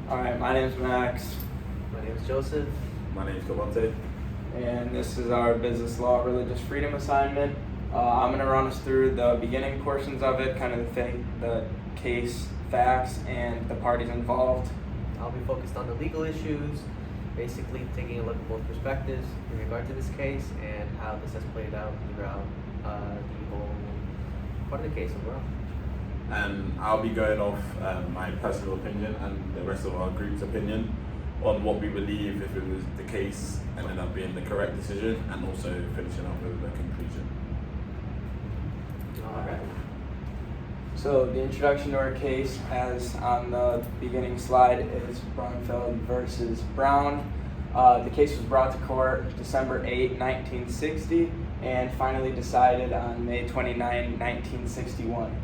Alright, my name's Max, My name is Joseph. My name is Kevonte. and this is our business law religious freedom assignment. I'm going to run us through the beginning portions of it, kind of the case facts and the parties involved. I'll be focused on the legal issues, basically taking a look at both perspectives in regard to this case and how this has played out throughout the whole part of the case overall. And I'll be going off my personal opinion and the rest of our group's opinion on what we believe if it was the case ended up being the correct decision, and also finishing up with a conclusion. Alright. So the introduction to our case, as on the beginning slide, is Braunfeld versus Brown. The case was brought to court December 8, 1960, and finally decided on May 29, 1961.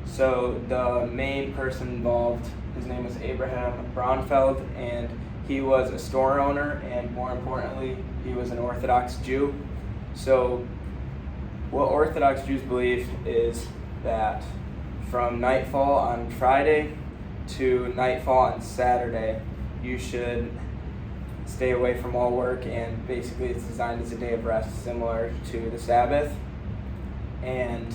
So the main person involved, his name was Abraham Braunfeld, and he was a store owner, and more importantly, he was an Orthodox Jew. So what Orthodox Jews believe is that from nightfall on Friday to nightfall on Saturday, you should stay away from all work, and basically it's designed as a day of rest similar to the Sabbath. And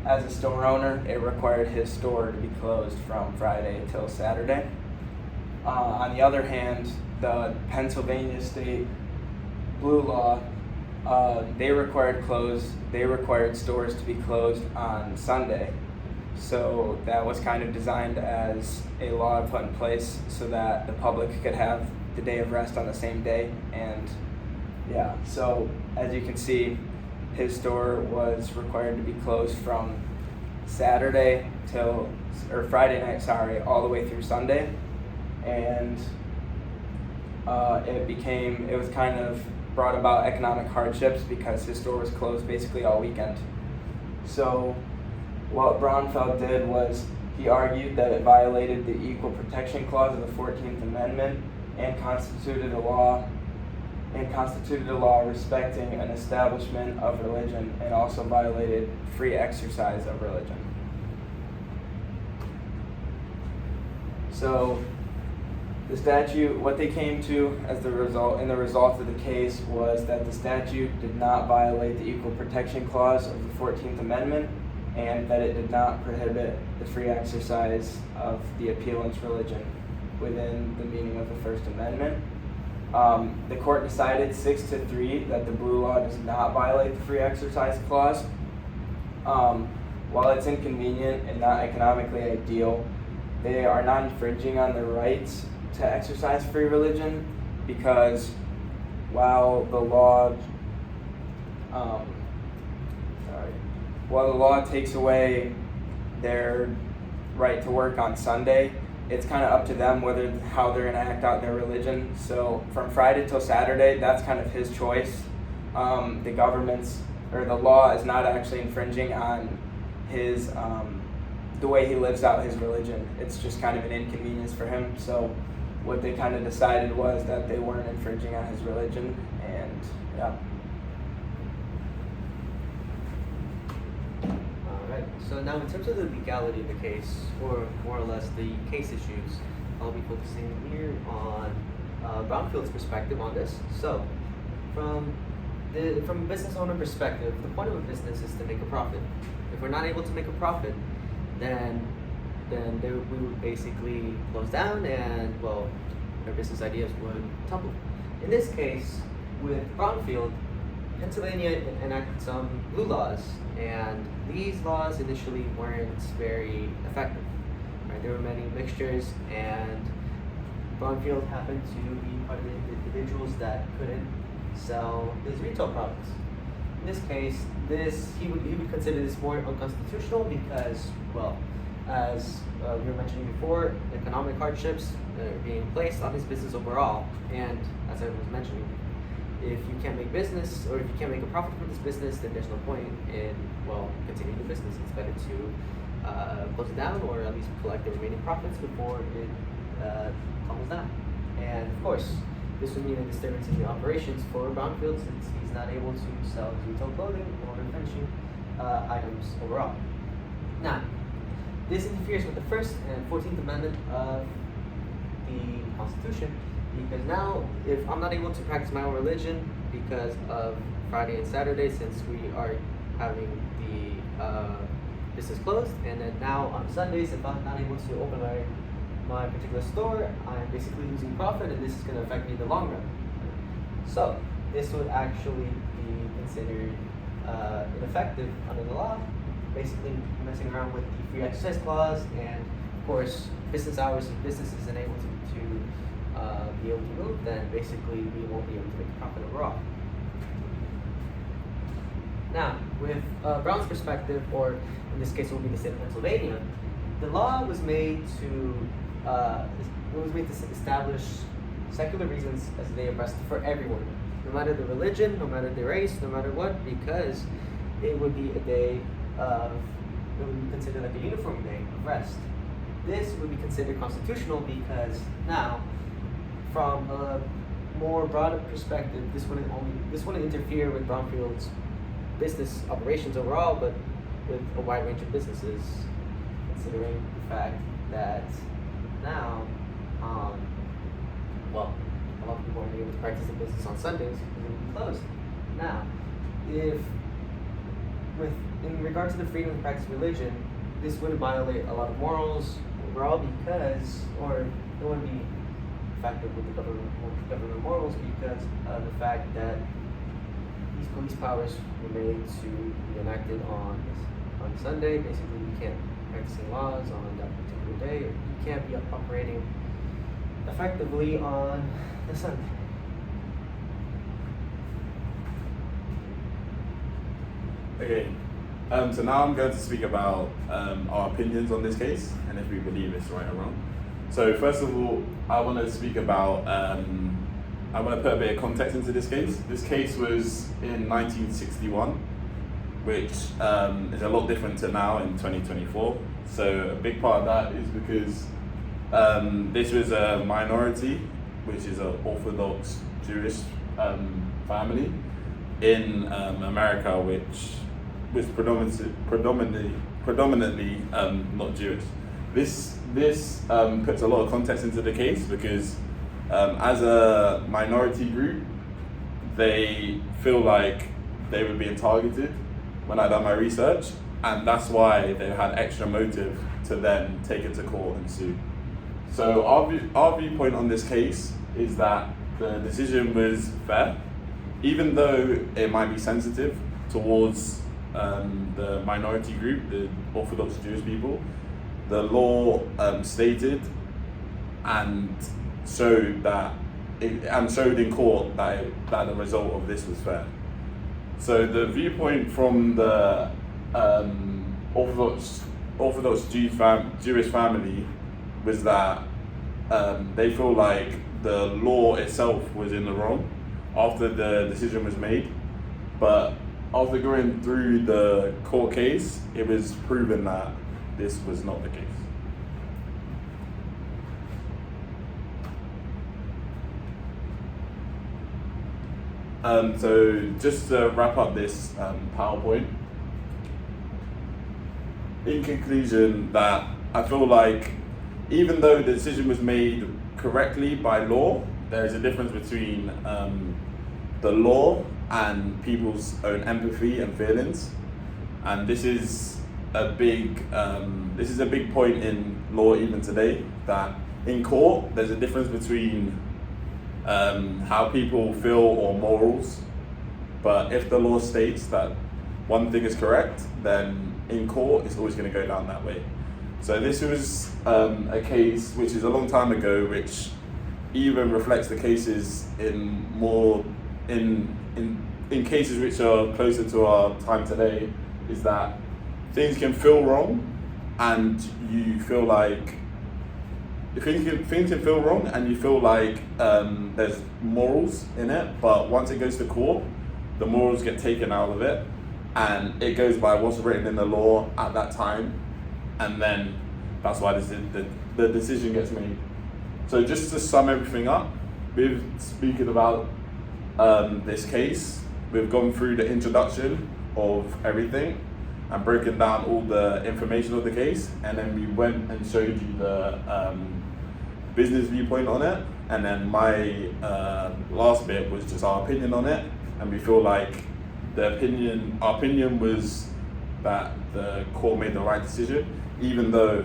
as a store owner, it required his store to be closed from Friday till Saturday. On the other hand, the Pennsylvania state blue law, they required stores to be closed on Sunday. So that was kind of designed as a law put in place so that the public could have the day of rest on the same day. And yeah, so as you can see, his store was required to be closed from Friday night, all the way through Sunday. And it was kind of brought about economic hardships because his store was closed basically all weekend. So what Braunfeld did was he argued that it violated the Equal Protection Clause of the 14th Amendment and constituted a law respecting an establishment of religion, and also violated free exercise of religion. So the statute, what they came to as the result of the case was that the statute did not violate the Equal Protection Clause of the 14th Amendment, and that it did not prohibit the free exercise of the appealant's religion within the meaning of the First Amendment. The court decided 6-3 that the blue law does not violate the free exercise clause. While it's inconvenient and not economically ideal, they are not infringing on their rights to exercise free religion, because while the law takes away their right to work on Sunday, it's kind of up to them how they're going to act out their religion. So from Friday till Saturday, that's kind of his choice. The law is not actually infringing on his the way he lives out his religion. It's just kind of an inconvenience for him. So what they kind of decided was that they weren't infringing on his religion, and yeah. Alright, so now in terms of the legality of the case, or more or less the case issues, I'll be focusing here on Braunfeld's perspective on this. So, from a business owner perspective, the point of a business is to make a profit. If we're not able to make a profit, then we would basically close down, and well, our business ideas would tumble. In this case, with Braunfeld, Pennsylvania enacted some blue laws, and these laws initially weren't very effective. Right? There were many mixtures, and Braunfeld happened to be part of the individuals that couldn't sell his retail products. In this case, he would consider this more unconstitutional because, well, as we were mentioning before, economic hardships are being placed on his business overall. And as I was mentioning, if you can't make business, or if you can't make a profit from this business, then there's no point in, well, continuing the business. It's better to close it down, or at least collect the remaining profits before it tumbles down. And of course, this would mean a disturbance in the operations for Braunfeld, since he's not able to sell his retail clothing or finishing items overall. Now, this interferes with the First and 14th Amendment of the Constitution, because now if I'm not able to practice my own religion because of Friday and Saturday, since we are having the business closed, and then now on Sundays, if I'm not able to open my particular store, I'm basically losing profit, and this is going to affect me in the long run. So this would actually be considered ineffective under the law, basically messing around with the free exercise clause, and of course business hours. If business isn't able to be able to move, then basically we won't be able to make a profit overall. Now, with Brown's perspective, or in this case it will be the state of Pennsylvania, the law was made to establish secular reasons as a day of rest for everyone, no matter the religion, no matter the race, no matter what, because it would be a day of, it would be considered like a uniform day of rest. This would be considered constitutional because now, from a more broader perspective, this wouldn't interfere with Braunfeld's business operations overall, but with a wide range of businesses, considering the fact that now, well, a lot of people aren't able to practice the business on Sundays because it would be closed. Now, in regard to the freedom to practice religion, this would violate a lot of morals overall because, or it wouldn't be effective with the government morals because of the fact that these police powers were made to be enacted on Sunday. Basically, you can't practice laws on that particular day. You can't be operating effectively on the Sunday. Okay, so now I'm going to speak about our opinions on this case and if we believe it's right or wrong. So first of all, I want to speak about, I want to put a bit of context into this case. This case was in 1961, which is a lot different to now in 2024. So a big part of that is because this was a minority, which is an Orthodox Jewish family in America, which was predominantly not Jewish. This puts a lot of context into the case because as a minority group, they feel like they were being targeted when I done my research, and that's why they had extra motive to then take it to court and sue. So our viewpoint on this case is that the decision was fair, even though it might be sensitive towards the minority group, the Orthodox Jewish people. The law stated and showed in court that the result of this was fair. So the viewpoint from the Orthodox Jewish family was that they feel like the law itself was in the wrong after the decision was made, but after going through the court case, it was proven that this was not the case. So just to wrap up this PowerPoint, in conclusion, that I feel like even though the decision was made correctly by law, there is a difference between the law and people's own empathy and feelings, and this is a big point in law even today, that in court there's a difference between how people feel or morals, but if the law states that one thing is correct, then in court it's always going to go down that way. So this was a case which is a long time ago, which even reflects the cases in cases which are closer to our time today, is that things can feel wrong and you feel like things can feel wrong and you feel like there's morals in it, but once it goes to court, the morals get taken out of it and it goes by what's written in the law at that time, and then that's why the decision gets made. So just to sum everything up, we've speaking about this case, we've gone through the introduction of everything and broken down all the information of the case, and then we went and showed you the business viewpoint on it, and then my last bit was just our opinion on it, and we feel like our opinion was that the court made the right decision, even though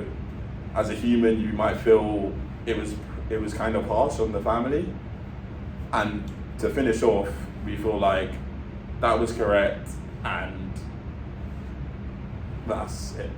as a human you might feel it was kind of harsh on the family. And to finish off, we feel like that was correct, and that's it.